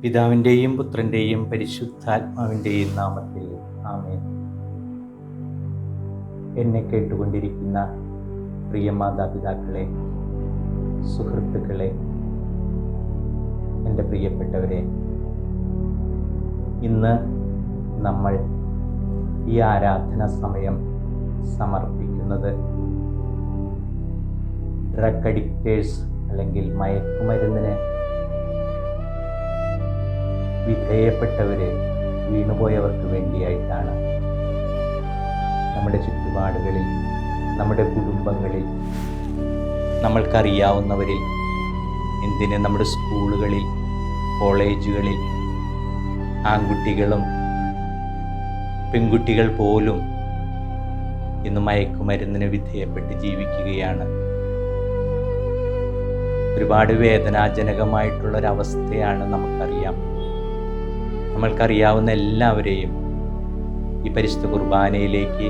പിതാവിൻ്റെയും പുത്രൻ്റെയും പരിശുദ്ധാത്മാവിൻ്റെയും നാമത്തിൽ ആമേൻ. എന്നെ കേട്ടുകൊണ്ടിരിക്കുന്ന പ്രിയ മാതാപിതാക്കളെ, സുഹൃത്തുക്കളെ, എൻ്റെ പ്രിയപ്പെട്ടവരെ, ഇന്ന് നമ്മൾ ഈ ആരാധന സമയം സമർപ്പിക്കുന്നത് ഡ്രഗ് അഡിക്റ്റേഴ്സ് അല്ലെങ്കിൽ മയക്കുമരുന്നിന് വിധേയപ്പെട്ടവര്, വീണുപോയവർക്ക് വേണ്ടിയായിട്ടാണ്. നമ്മുടെ ചുറ്റുപാടുകളിൽ, നമ്മുടെ കുടുംബങ്ങളിൽ, നമ്മൾക്കറിയാവുന്നവരിൽ, എന്തിന് നമ്മുടെ സ്കൂളുകളിൽ, കോളേജുകളിൽ ആൺകുട്ടികളും പെൺകുട്ടികൾ പോലും ഇന്ന് മയക്കുമരുന്നിന് വിധേയപ്പെട്ട് ജീവിക്കുകയാണ്. ഒരുപാട് വേദനാജനകമായിട്ടുള്ളൊരവസ്ഥയാണ് നമുക്കറിയാം. നമ്മൾക്കറിയാവുന്ന എല്ലാവരെയും ഈ പരിശുദ്ധ കുർബാനയിലേക്ക്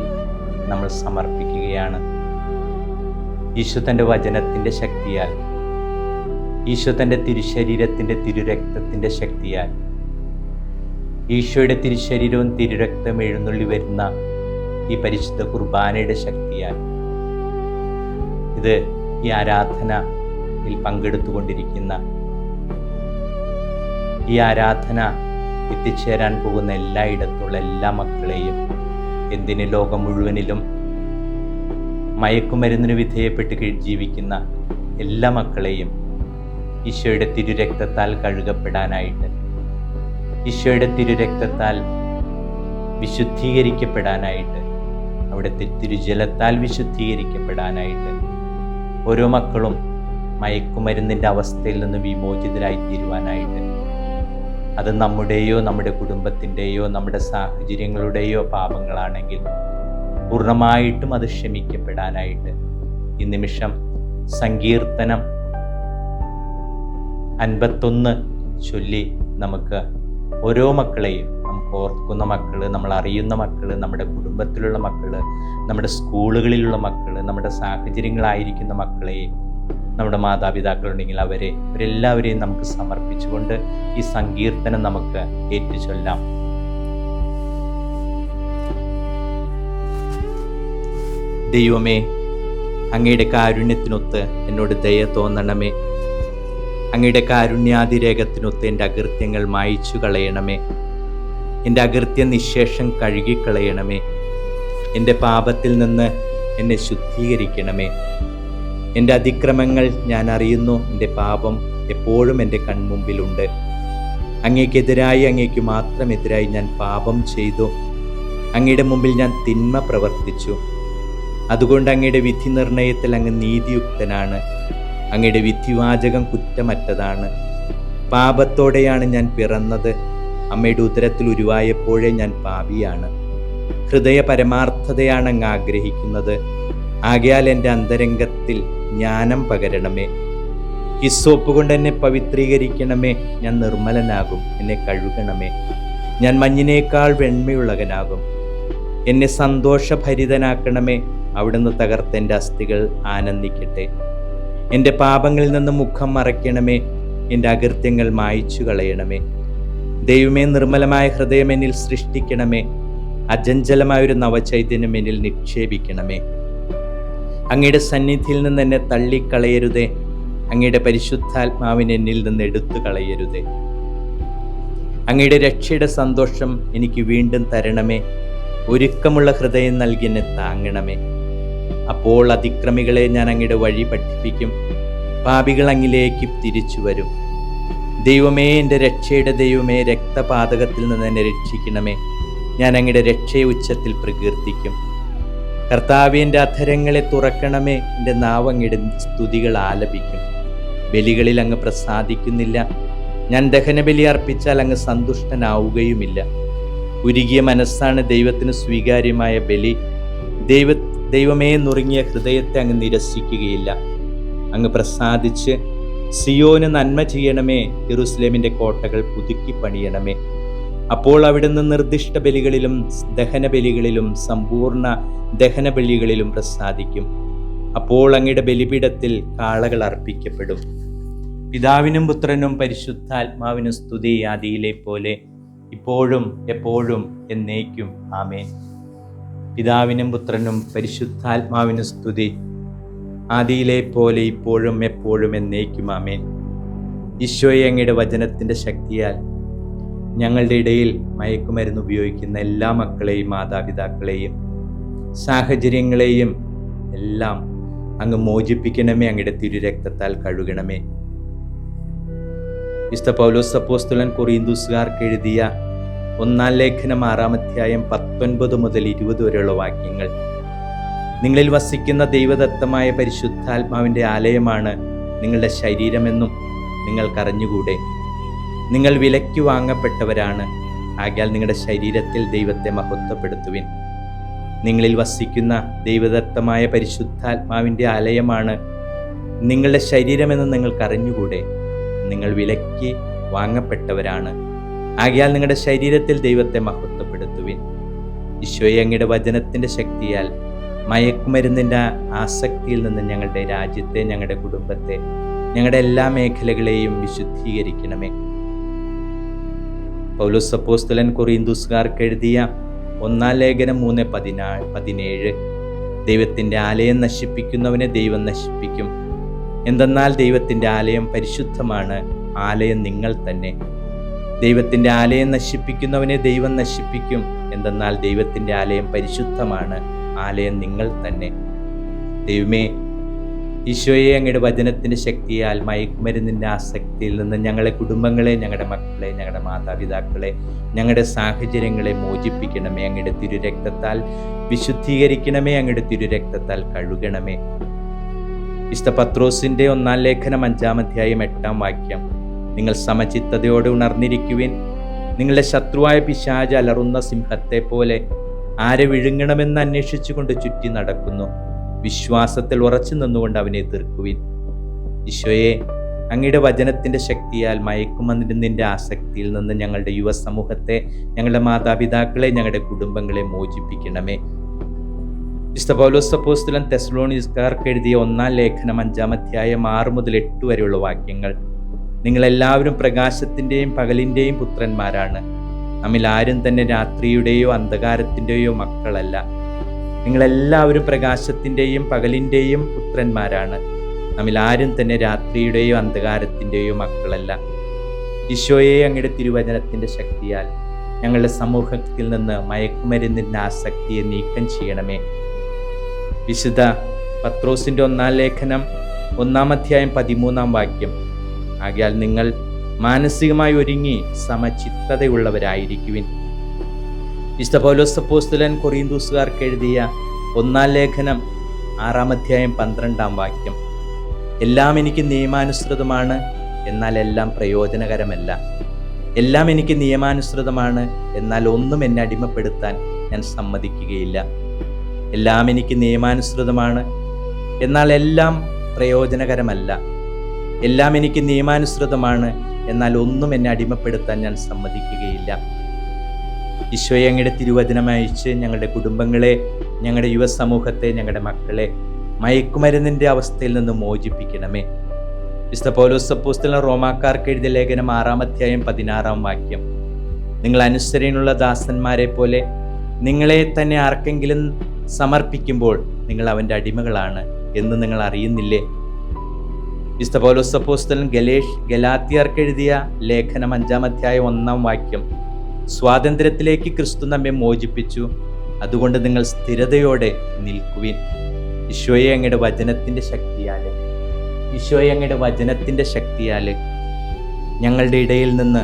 നമ്മൾ സമർപ്പിക്കുകയാണ്. ഈശോ തൻ്റെ വചനത്തിൻ്റെ ശക്തിയാൽ, ഈശോ തൻ്റെ തിരുശരീരത്തിൻ്റെ തിരുരക്തത്തിൻ്റെ ശക്തിയാൽ, ഈശോയുടെ തിരുശരീരവും തിരുരക്തം എഴുന്നള്ളി വരുന്ന ഈ പരിശുദ്ധ കുർബാനയുടെ ശക്തിയാൽ, ഇത് ഈ ആരാധനയിൽ പങ്കെടുത്തുകൊണ്ടിരിക്കുന്ന, ഈ ആരാധന എത്തിച്ചേരാൻ പോകുന്ന എല്ലായിടത്തുള്ള എല്ലാ മക്കളെയും, എന്തിന് ലോകം മുഴുവനിലും മയക്കുമരുന്നിന് വിധേയപ്പെട്ട് ജീവിക്കുന്ന എല്ലാ മക്കളെയും ഈശോയുടെ തിരുരക്തത്താൽ കഴുകപ്പെടാനായിട്ട്, ഈശോയുടെ തിരുരക്തത്താൽ വിശുദ്ധീകരിക്കപ്പെടാനായിട്ട്, അവിടുത്തെ തിരുജലത്താൽ വിശുദ്ധീകരിക്കപ്പെടാനായിട്ട്, ഓരോ മക്കളും മയക്കുമരുന്നിൻ്റെ അവസ്ഥയിൽ നിന്ന് വിമോചിതരായി തീരുവാനായിട്ട്, അത് നമ്മുടെയോ നമ്മുടെ കുടുംബത്തിൻ്റെയോ നമ്മുടെ സാഹചര്യങ്ങളുടെയോ പാപങ്ങളാണെങ്കിൽ പൂർണ്ണമായിട്ടും അത് ക്ഷമിക്കപ്പെടാനായിട്ട് ഈ നിമിഷം സങ്കീർത്തനം 51 ചൊല്ലി നമുക്ക് ഓരോ മക്കളെയും, നമുക്ക് ഓർക്കുന്ന മക്കള്, നമ്മൾ അറിയുന്ന മക്കള്, നമ്മുടെ കുടുംബത്തിലുള്ള മക്കള്, നമ്മുടെ സ്കൂളുകളിലുള്ള മക്കള്, നമ്മുടെ സാഹചര്യങ്ങളായിരിക്കുന്ന മക്കളെയും, നമ്മുടെ മാതാപിതാക്കളുണ്ടെങ്കിൽ അവരെല്ലാവരെയും നമുക്ക് സമർപ്പിച്ചുകൊണ്ട് ഈ സങ്കീർത്തനം നമുക്ക് ഏറ്റുചൊല്ലാം. ദൈവമേ, അങ്ങയുടെ കാരുണ്യത്തിനൊത്ത് എന്നോട് ദയ തോന്നണമേ. അങ്ങയുടെ കാരുണ്യാതിരേകത്തിനൊത്ത് എൻ്റെ അകൃത്യങ്ങൾ മായിച്ചു കളയണമേ. എൻ്റെ അകൃത്യ നിശേഷം കഴുകിക്കളയണമേ. എൻ്റെ പാപത്തിൽ നിന്ന് എന്നെ ശുദ്ധീകരിക്കണമേ. എൻ്റെ അതിക്രമങ്ങൾ ഞാൻ അറിയുന്നു. എൻ്റെ പാപം എപ്പോഴും എൻ്റെ കൺമുമ്പിലുണ്ട്. അങ്ങേക്കെതിരായി, അങ്ങേക്ക് മാത്രം എതിരായി ഞാൻ പാപം ചെയ്തു. അങ്ങയുടെ മുമ്പിൽ ഞാൻ തിന്മ പ്രവർത്തിച്ചു. അതുകൊണ്ട് അങ്ങയുടെ വിധി നിർണയത്തിൽ അങ്ങ് നീതിയുക്തനാണ്. അങ്ങയുടെ വിധിവാചകം കുറ്റമറ്റതാണ്. പാപത്തോടെയാണ് ഞാൻ പിറന്നത്. അമ്മയുടെ ഉദരത്തിൽ ഉരുവായപ്പോഴേ ഞാൻ പാപിയാണ്. ഹൃദയ പരമാർത്ഥതയാണ് അങ്ങ് ആഗ്രഹിക്കുന്നത്. ആകയാൽ എൻ്റെ അന്തരംഗത്തിൽ ജ്ഞാനം പകരണമേ. ഹിസ്സോപ്പ് കൊണ്ട് എന്നെ പവിത്രീകരിക്കണമേ. ഞാൻ നിർമ്മലനാകും. എന്നെ കഴുകണമേ. ഞാൻ മഞ്ഞിനേക്കാൾ വെണ്മയുള്ളവനാകും. എന്നെ സന്തോഷഭരിതനാക്കണമേ. അവിടുന്ന് തകർത്ത എൻ്റെ അസ്ഥികൾ ആനന്ദിക്കട്ടെ. എൻ്റെ പാപങ്ങളിൽ നിന്ന് മുഖം മറയ്ക്കണമേ. എൻ്റെ അകൃത്യങ്ങൾ മായിച്ചു കളയണമേ. ദൈവമേ, നിർമ്മലമായ ഹൃദയം എന്നിൽ സൃഷ്ടിക്കണമേ. അചഞ്ചലമായൊരു നവചൈതന്യം എന്നിൽ നിക്ഷേപിക്കണമേ. അങ്ങയുടെ സന്നിധിയിൽ നിന്ന് എന്നെ തള്ളിക്കളയരുതേ. അങ്ങയുടെ പരിശുദ്ധാത്മാവിനെ എന്നിൽ നിന്ന് എടുത്തു കളയരുതേ. അങ്ങയുടെ രക്ഷയുടെ സന്തോഷം എനിക്ക് വീണ്ടും തരണമേ. ഒരുക്കമുള്ള ഹൃദയം നൽകി എന്നെ താങ്ങണമേ. അപ്പോൾ അതിക്രമികളെ ഞാൻ അങ്ങയുടെ വഴി പഠിപ്പിക്കും. പാപികൾ അങ്ങിലേക്ക് തിരിച്ചു വരും. ദൈവമേ, എൻ്റെ രക്ഷയുടെ ദൈവമേ, രക്തപാതകത്തിൽ നിന്ന് എന്നെ രക്ഷിക്കണമേ. ഞാൻ അങ്ങയുടെ രക്ഷയെ ഉച്ചത്തിൽ പ്രകീർത്തിക്കും. കർത്താവേ, എൻ്റെ അധരങ്ങളെ തുറക്കണമേ. എൻ്റെ നാവ് അങ്ങയുടെ സ്തുതികൾ ആലപിക്കും. ബലികളിൽ അങ്ങ് പ്രസാദിക്കുന്നില്ല. ഞാൻ ദഹനബലി അർപ്പിച്ചാൽ അങ്ങ് സന്തുഷ്ടനാവുകയുമില്ല. ഉരുകിയ മനസ്സാണ് ദൈവത്തിന് സ്വീകാര്യമായ ബലി. ദൈവമേ, നുറുങ്ങിയ ഹൃദയത്തെ അങ്ങ് നിരസിക്കുകയില്ല. അങ്ങ് പ്രസാദിച്ച് സിയോന് നന്മ ചെയ്യണമേ. യെരൂശലേമിൻ്റെ കോട്ടകൾ പുതുക്കി പണിയണമേ. അപ്പോൾ അവിടുന്ന് നിർദ്ദിഷ്ട ബലികളിലും ദഹനബലികളിലും സമ്പൂർണ്ണ ദഹനബലികളിലും പ്രസാദിക്കും. അപ്പോൾ അങ്ങയുടെ ബലിപീഠത്തിൽ കാളകൾ അർപ്പിക്കപ്പെടും. പിതാവിനും പുത്രനും പരിശുദ്ധാത്മാവിനും സ്തുതി, ആദിയിലെ പോലെ ഇപ്പോഴും എപ്പോഴും എന്നേക്കും ആമേൻ. പിതാവിനും പുത്രനും പരിശുദ്ധാത്മാവിനും സ്തുതി, ആദിയിലെ പോലെ ഇപ്പോഴും എപ്പോഴും എന്നേക്കും ആമേൻ. ഈശോയെ, അങ്ങയുടെ വചനത്തിൻ്റെ ശക്തിയാൽ ഞങ്ങളുടെ ഇടയിൽ മയക്കുമരുന്ന് ഉപയോഗിക്കുന്ന എല്ലാ മക്കളെയും മാതാപിതാക്കളെയും സാഹചര്യങ്ങളെയും എല്ലാം അങ്ങ് മോചിപ്പിക്കണമേ. അങ്ങയുടെ തിരുരക്തത്താൽ കഴുകണമേ. വിശുദ്ധ പൗലോസ് അപ്പോസ്തലൻ കൊറിന്തോസുകാർക്ക് എഴുതിയ 1-ാം ലേഖനം 6-ാം അധ്യായം 19 മുതൽ 20 വരെയുള്ള വാക്യങ്ങൾ. നിങ്ങളിൽ വസിക്കുന്ന ദൈവദത്തമായ പരിശുദ്ധാത്മാവിൻ്റെ ആലയമാണ് നിങ്ങളുടെ ശരീരമെന്നും നിങ്ങൾക്കറിഞ്ഞുകൂടെ. നിങ്ങൾ വിലയ്ക്ക് വാങ്ങപ്പെട്ടവരാണ്. ആകയാൽ നിങ്ങളുടെ ശരീരത്തിൽ ദൈവത്തെ മഹത്വപ്പെടുത്തുവിൻ. നിങ്ങളിൽ വസിക്കുന്ന ദൈവദത്തമായ പരിശുദ്ധാത്മാവിൻ്റെ ആലയമാണ് നിങ്ങളുടെ ശരീരമെന്ന് നിങ്ങൾക്കറിഞ്ഞുകൂടെ. നിങ്ങൾ വിലയ്ക്ക് വാങ്ങപ്പെട്ടവരാണ്. ആകയാൽ നിങ്ങളുടെ ശരീരത്തിൽ ദൈവത്തെ മഹത്വപ്പെടുത്തുവിൻ. ഈശോയെ, അങ്ങയുടെ വചനത്തിൻ്റെ ശക്തിയാൽ മയക്കുമരുന്നിൻ്റെ ആസക്തിയിൽ നിന്ന് ഞങ്ങളുടെ രാജ്യത്തെ, ഞങ്ങളുടെ കുടുംബത്തെ, ഞങ്ങളുടെ എല്ലാ മേഖലകളെയും വിശുദ്ധീകരിക്കണമേ. പൗലോസ് അപ്പോസ്തലൻ കൊറിന്തോസുകാർക്ക് എഴുതിയ 1-ാം ലേഖനം 3:17 ദൈവത്തിൻ്റെ ആലയം നശിപ്പിക്കുന്നവനെ ദൈവം നശിപ്പിക്കും. എന്തെന്നാൽ ദൈവത്തിൻ്റെ ആലയം പരിശുദ്ധമാണ്, ആലയം നിങ്ങൾ തന്നെ. ദൈവത്തിൻ്റെ ആലയം നശിപ്പിക്കുന്നവനെ ദൈവം നശിപ്പിക്കും. എന്തെന്നാൽ ദൈവത്തിൻ്റെ ആലയം പരിശുദ്ധമാണ്, ആലയം നിങ്ങൾ തന്നെ. ദൈവമേ, ഈശോയെ, അങ്ങയുടെ വചനത്തിൻ്റെ ശക്തിയാൽ മയക്കുമരുന്നിൻ്റെ ആസക്തിയിൽ നിന്ന് ഞങ്ങളുടെ കുടുംബങ്ങളെ, ഞങ്ങളുടെ മക്കളെ, ഞങ്ങളുടെ മാതാപിതാക്കളെ, ഞങ്ങളുടെ സാഹചര്യങ്ങളെ മോചിപ്പിക്കണമേ. അങ്ങയുടെ തിരുരക്തത്താൽ വിശുദ്ധീകരിക്കണമേ. അങ്ങയുടെ തിരുരക്തത്താൽ കഴുകണമേ. വിശുദ്ധ പത്രോസിൻ്റെ 1-ാം ലേഖനം 5-ാം അധ്യായം 8-ാം വാക്യം. നിങ്ങൾ സമചിത്തതയോടെ ഉണർന്നിരിക്കുവിൻ. നിങ്ങളുടെ ശത്രുവായ പിശാച് അലറുന്ന സിംഹത്തെ പോലെ ആരെ വിഴുങ്ങണമെന്ന് അന്വേഷിച്ചുകൊണ്ട് ചുറ്റി നടക്കുന്നു. വിശ്വാസത്തിൽ ഉറച്ചു നിന്നുകൊണ്ട് അവനെ എതിർക്കുവിൻ. ഈശോയെ, അങ്ങയുടെ വചനത്തിൻ്റെ ശക്തിയാൽ മയക്കുമരുന്നിൻ്റെ ആസക്തിയിൽ നിന്ന് ഞങ്ങളുടെ യുവസമൂഹത്തെ, ഞങ്ങളുടെ മാതാപിതാക്കളെ, ഞങ്ങളുടെ കുടുംബങ്ങളെ മോചിപ്പിക്കണമേ. വിശുദ്ധ പൗലോസ് അപ്പോസ്തലൻ തെസ്സലോനിക്കർക്ക് എഴുതിയ 1-ാം ലേഖനം 5-ാം അധ്യായം 6 മുതൽ 8 വരെയുള്ള വാക്യങ്ങൾ. നിങ്ങളെല്ലാവരും പ്രകാശത്തിൻ്റെയും പകലിൻ്റെയും പുത്രന്മാരാണ്. നമ്മിൽ ആരും തന്നെ രാത്രിയുടെയോ അന്ധകാരത്തിൻ്റെയോ മക്കളല്ല. നിങ്ങളെല്ലാവരും പ്രകാശത്തിൻ്റെയും പകലിൻ്റെയും പുത്രന്മാരാണ്. നമ്മിൽ ആരും തന്നെ രാത്രിയുടെയോ അന്ധകാരത്തിൻ്റെയോ മക്കളല്ല. ഈശോയെ, അങ്ങയുടെ തിരുവചനത്തിൻ്റെ ശക്തിയാൽ ഞങ്ങളുടെ സമൂഹത്തിൽ നിന്ന് മയക്കുമരുന്നിൻ്റെ ആസക്തിയെ നീക്കം ചെയ്യണമേ. വിശുദ്ധ പത്രോസിൻ്റെ 1-ാം ലേഖനം 1-ാം അധ്യായം 13-ാം വാക്യം. ആകയാൽ നിങ്ങൾ മാനസികമായി ഒരുങ്ങി സമചിത്തതയുള്ളവരായിരിക്കുവിൻ. വിശുദ്ധ പൗലോസ് അപ്പോസ്തലൻ കൊറിന്തോസുകാർക്ക് എഴുതിയ 1-ാം ലേഖനം 6-ാം അധ്യായം 12-ാം വാക്യം. എല്ലാം എനിക്ക് നിയമാനുസൃതമാണ്, എന്നാൽ എല്ലാം പ്രയോജനകരമല്ല. എല്ലാം എനിക്ക് നിയമാനുസൃതമാണ്, എന്നാൽ ഒന്നും എന്നെ അടിമപ്പെടുത്താൻ ഞാൻ സമ്മതിക്കുകയില്ല. എല്ലാം എനിക്ക് നിയമാനുസൃതമാണ്, എന്നാൽ എല്ലാം പ്രയോജനകരമല്ല. എല്ലാം എനിക്ക് നിയമാനുസൃതമാണ്, എന്നാൽ ഒന്നും എന്നെ അടിമപ്പെടുത്താൻ ഞാൻ സമ്മതിക്കുകയില്ല. ഈശോയെ, അങ്ങയുടെ തിരുവചനം അയച്ച് ഞങ്ങളുടെ കുടുംബങ്ങളെ, ഞങ്ങളുടെ യുവസമൂഹത്തെ, ഞങ്ങളുടെ മക്കളെ മയക്കുമരുന്നിൻ്റെ അവസ്ഥയിൽ നിന്ന് മോചിപ്പിക്കണമേ. വിശുദ്ധ പൗലോസ് അപ്പോസ്തലൻ റോമാക്കാർക്ക് എഴുതിയ ലേഖനം 6-ാം അധ്യായം 16-ാം വാക്യം. നിങ്ങൾ അനുസരണയുള്ള ദാസന്മാരെ പോലെ നിങ്ങളെ തന്നെ ആർക്കെങ്കിലും സമർപ്പിക്കുമ്പോൾ നിങ്ങൾ അവൻ്റെ അടിമകളാണ് എന്ന് നിങ്ങൾ അറിയുന്നില്ലേ? വിശുദ്ധ പൗലോസ് അപ്പോസ്തലൻ ഗലാത്യർക്ക് എഴുതിയ ലേഖനം 5-ാം അധ്യായം 1-ാം വാക്യം. സ്വാതന്ത്ര്യത്തിലേക്ക് ക്രിസ്തു നമ്മെ മോചിപ്പിച്ചു, അതുകൊണ്ട് നിങ്ങൾ സ്ഥിരതയോടെ നിൽക്കുവിൻ. ഈശോയെ, അങ്ങയുടെ വചനത്തിൻ്റെ ശക്തിയാൽ, ഈശോയെ, അങ്ങയുടെ വചനത്തിൻ്റെ ശക്തിയാൽ ഞങ്ങളുടെ ഇടയിൽ നിന്ന്,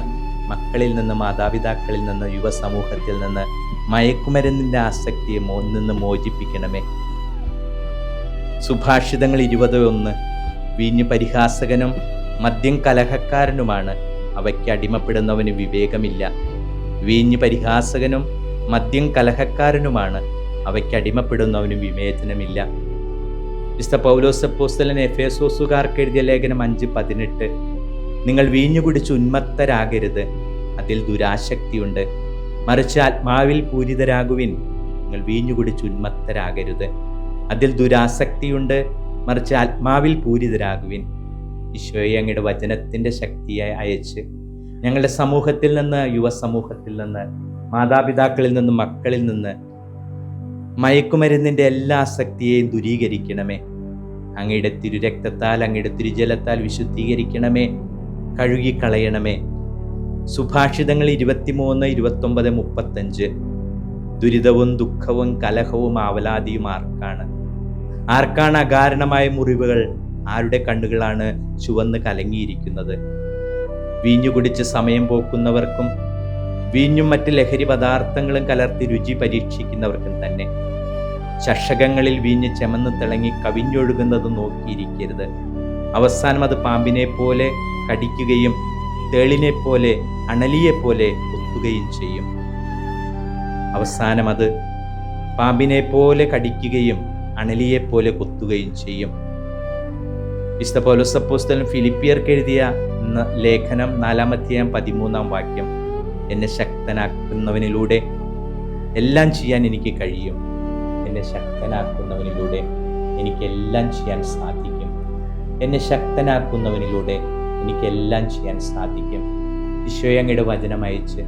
മക്കളിൽ നിന്ന്, മാതാപിതാക്കളിൽ നിന്ന്, യുവസമൂഹത്തിൽ നിന്ന് മയക്കുമരുന്നിൻ്റെ ആസക്തിയെ നിന്ന് മോചിപ്പിക്കണമേ. സുഭാഷിതങ്ങൾ 20:1. വീഞ്ഞു പരിഹാസകനും മദ്യം കലഹക്കാരനുമാണ്, അവയ്ക്ക് അടിമപ്പെടുന്നവന് വിവേകമില്ല. വീഞ്ഞു പരിഹാസകനും മദ്യം കലഹക്കാരനുമാണ്, അവയ്ക്ക് അടിമപ്പെടുന്നവന് വിവേചനമില്ല. വിശുദ്ധ പൗലോസ് അപ്പോസ്തലൻ എഫേസോസുകാർക്ക് എഴുതിയ ലേഖനം 5:18. നിങ്ങൾ വീഞ്ഞു കുടിച്ച് ഉന്മത്തരാകരുത്, അതിൽ ദുരാശക്തിയുണ്ട്. മറിച്ച് ആത്മാവിൽ പൂരിതരാകുവിൻ. നിങ്ങൾ വീഞ്ഞു കുടിച്ച് ഉന്മത്തരാകരുത്, അതിൽ ദുരാസക്തിയുണ്ട്. മറിച്ച് ആത്മാവിൽ പൂരിതരാകുവിൻ. ഈശോയെ അങ്ങയുടെ വചനത്തിൻ്റെ ശക്തിയെ അയച്ച് ഞങ്ങളുടെ സമൂഹത്തിൽ നിന്ന്, യുവസമൂഹത്തിൽ നിന്ന്, മാതാപിതാക്കളിൽ നിന്ന്, മക്കളിൽ നിന്ന് മയക്കുമരുന്നിൻ്റെ എല്ലാ ആസക്തിയെയും ദൂരീകരിക്കണമേ. അങ്ങയുടെ തിരുരക്തത്താൽ, അങ്ങയുടെ തിരുജലത്താൽ വിശുദ്ധീകരിക്കണമേ, കഴുകിക്കളയണമേ. സുഭാഷിതങ്ങൾ 23, 29, 35. ദുരിതവും ദുഃഖവും കലഹവും ആവലാതിയും ആർക്കാണ് അകാരണമായ മുറിവുകൾ? ആരുടെ കണ്ണുകളാണ് ചുവന്ന് കലങ്ങിയിരിക്കുന്നത്? വീഞ്ഞു കുടിച്ച് സമയം പോക്കുന്നവർക്കും വീഞ്ഞും മറ്റ് ലഹരി പദാർത്ഥങ്ങളും കലർത്തി രുചി പരീക്ഷിക്കുന്നവർക്കും തന്നെ. ചഷകങ്ങളിൽ വീഞ്ഞ് ചെമന്ന് തിളങ്ങി കവിഞ്ഞൊഴുകുന്നത് നോക്കിയിരിക്കരുത്. അവസാനം അത് പാമ്പിനെ പോലെ കടിക്കുകയും തേളിനെ പോലെ, അണലിയെ പോലെ കുത്തുകയും ചെയ്യും. അവസാനം അത് പാമ്പിനെ പോലെ കടിക്കുകയും അണലിയെ പോലെ കുത്തുകയും ചെയ്യും. വിശുദ്ധ പൗലോസ് അപ്പോസ്തലൻ ഫിലിപ്പിയർക്ക് എഴുതിയ ലേഖനം 4:13 എന്നെ ശക്തനാക്കുന്നവനിലൂടെ എല്ലാം ചെയ്യാൻ എനിക്ക് കഴിയും. എന്നെ ശക്തനാക്കുന്നവനിലൂടെ എനിക്കെല്ലാം ചെയ്യാൻ സാധിക്കും. എന്നെ ശക്തനാക്കുന്നവനിലൂടെ എനിക്കെല്ലാം ചെയ്യാൻ സാധിക്കും. ഈശോയെ അങ്ങയുടെ വചനം അയച്ച്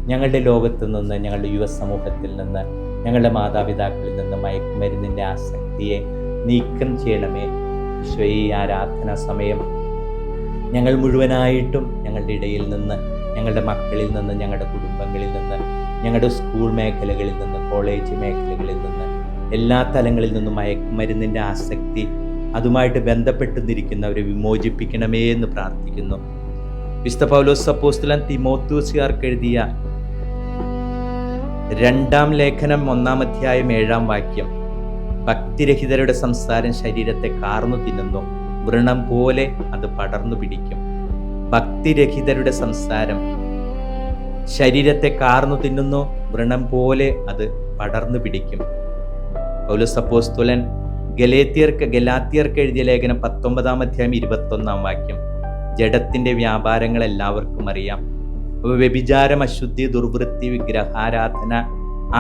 ഞങ്ങളുടെ ലോകത്ത് നിന്ന്, ഞങ്ങളുടെ യുവസമൂഹത്തിൽ നിന്ന്, ഞങ്ങളുടെ മാതാപിതാക്കളിൽ നിന്ന് മയക്കുമരുന്നിൻ്റെ ആസക്തിയെ നീക്കം ചെയ്യണമേ. ഈശോയെ ഈ ആരാധനാ സമയം ഞങ്ങൾ മുഴുവനായിട്ടും ഞങ്ങളുടെ ഇടയിൽ നിന്ന്, ഞങ്ങളുടെ മക്കളിൽ നിന്ന്, ഞങ്ങളുടെ കുടുംബങ്ങളിൽ നിന്ന്, ഞങ്ങളുടെ സ്കൂൾ മേഖലകളിൽ നിന്ന്, കോളേജ് മേഖലകളിൽ നിന്ന്, എല്ലാ തലങ്ങളിൽ നിന്നും മയക്കുമരുന്നിൻ്റെ ആസക്തി, അതുമായിട്ട് ബന്ധപ്പെട്ടുന്നിരിക്കുന്നവരെ വിമോചിപ്പിക്കണമേ എന്ന് പ്രാർത്ഥിക്കുന്നു. വിശുദ്ധ പൗലോസ് അപ്പോസ്തലൻ തിമോഥെയോസുകാർക്ക് എഴുതിയ 2-ാം ലേഖനം 1-ാം 7 ഭക്തിരഹിതരുടെ സംസാരം ശരീരത്തെ കാർന്നു തിന്നുന്നു, വ്രണം പോലെ അത് പടർന്നു പിടിക്കും. ഭക്തിരഹിതരുടെ സംസാരം ശരീരത്തെ കാർന്നു തിന്നുന്നു, വ്രണം പോലെ അത് പടർന്നു പിടിക്കും. പൗലോസ് അപ്പോസ്തലൻ ഗലാത്യർക്ക് എഴുതിയ ലേഖനം 19-ാം 21 ജഡത്തിന്റെ വ്യാപാരങ്ങൾ എല്ലാവർക്കും അറിയാം. വ്യഭിചാരം, അശുദ്ധി, ദുർവൃത്തി, വിഗ്രഹാരാധന,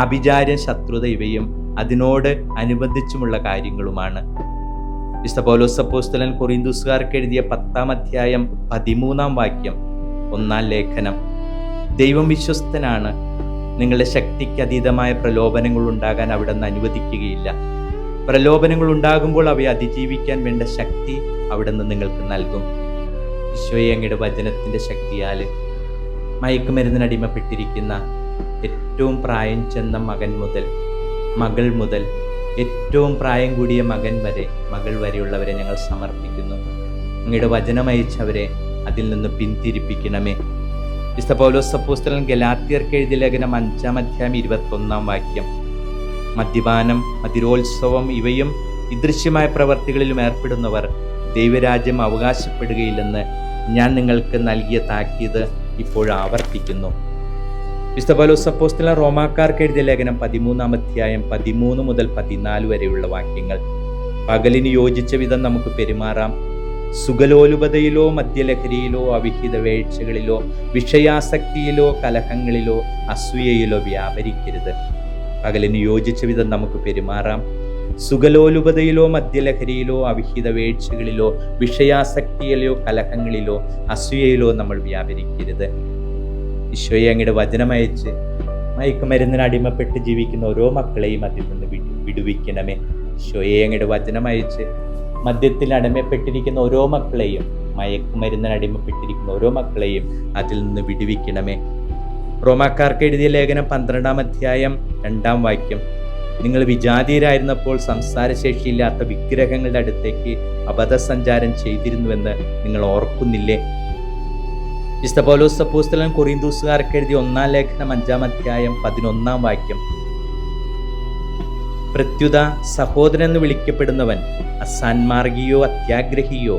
ആഭിചാര്യം, ശത്രുത ഇവയും അതിനോട് അനുബന്ധിച്ചുമുള്ള കാര്യങ്ങളുമാണ്. വിശുദ്ധ പൗലോസ് അപ്പോസ്തലൻ കൊറിന്തോസുകാർക്ക് എഴുതിയ 10-ാം 1-ാം ലേഖനം. ദൈവം വിശ്വസ്തനാണ്. നിങ്ങളുടെ ശക്തിക്ക് അതീതമായ പ്രലോഭനങ്ങൾ ഉണ്ടാകാൻ അവിടുന്ന് അനുവദിക്കുകയില്ല. പ്രലോഭനങ്ങൾ ഉണ്ടാകുമ്പോൾ അവയെ അതിജീവിക്കാൻ വേണ്ട ശക്തി അവിടുന്ന് നിങ്ങൾക്ക് നൽകും. ഈശോയെ അങ്ങയുടെ വചനത്തിൻ്റെ ശക്തിയാൽ മയക്കുമരുന്നിനടിമപ്പെട്ടിരിക്കുന്ന ഏറ്റവും പ്രായം ചെന്ന മകൻ മുതൽ, മകൾ മുതൽ, ഏറ്റവും പ്രായം കൂടിയ മകൻ വരെ, മകൾ വരെയുള്ളവരെ ഞങ്ങൾ സമർപ്പിക്കുന്നു. അങ്ങയുടെ വചനം അയച്ചവരെ അതിൽ നിന്ന് പിന്തിരിപ്പിക്കണമേ. വിശുദ്ധ പൗലോസ് അപ്പോസ്തലൻ ഗലാത്യർക്ക് എഴുതിയ ലേഖനം 5-ാം 21 മദ്യപാനം, മതിരോത്സവം ഇവയും ഇദൃശ്യമായ പ്രവർത്തികളിലും ഏർപ്പെടുന്നവർ ദൈവരാജ്യം അവകാശപ്പെടുകയില്ലെന്ന് ഞാൻ നിങ്ങൾക്ക് നൽകിയ താക്കീത് ഇപ്പോൾ ആവർത്തിക്കുന്നു. വിശുദ്ധ പൗലോസ് അപ്പോസ്തലൻ റോമാക്കാർക്ക് എഴുതിയ ലേഖനം 13-ാം 13 മുതൽ 14 വരെയുള്ള വാക്യങ്ങൾ. പകലിന് യോജിച്ച വിധം നമുക്ക് പെരുമാറാം. സുഖലോലുപതയിലോ മദ്യലഹരിയിലോ അവിഹിത വേഴ്ചകളിലോ വിഷയാസക്തിയിലോ കലഹങ്ങളിലോ അസൂയയിലോ വ്യാപരിക്കരുത്. പകലിന് യോജിച്ച വിധം നമുക്ക് പെരുമാറാം. സുഖലോലുപതയിലോ മദ്യലഹരിയിലോ അവിഹിത വേഴ്ചകളിലോ വിഷയാസക്തിയിലോ കലഹങ്ങളിലോ അസൂയയിലോ നമ്മൾ വ്യാപരിക്കരുത്. ഈശോയെ അങ്ങയുടെ വചനമയച്ച് മയക്കുമരുന്നിന് അടിമപ്പെട്ട് ജീവിക്കുന്ന ഓരോ മക്കളെയും അതിൽ നിന്ന് വിടുവിക്കണമേ. ഈശോയെ അങ്ങയുടെ വചനമയച്ച് മദ്യത്തിൽ അടിമപ്പെട്ടിരിക്കുന്ന ഓരോ മക്കളെയും, മയക്കുമരുന്നിന് അടിമപ്പെട്ടിരിക്കുന്ന ഓരോ മക്കളെയും അതിൽ നിന്ന് വിടുവിക്കണമേ. റോമാക്കാർക്ക് എഴുതിയ ലേഖനം 12-ാം 2-ാം നിങ്ങൾ വിജാതീയരായിരുന്നപ്പോൾ സംസാരശേഷിയില്ലാത്ത വിഗ്രഹങ്ങളുടെ അടുത്തേക്ക് അബദ്ധസഞ്ചാരം ചെയ്തിരുന്നുവെന്ന് നിങ്ങൾ ഓർക്കുന്നില്ലേ? വിശുദ്ധ പൗലോസ് അപ്പോസ്തലൻ കൊറിന്തോസുകാർക്ക് എഴുതിയ 1-ാം ലേഖനം 5-ാം 11 പ്രത്യുത സഹോദരൻ എന്ന് വിളിക്കപ്പെടുന്നവൻ അസാൻമാർഗിയോ അത്യാഗ്രഹിയോ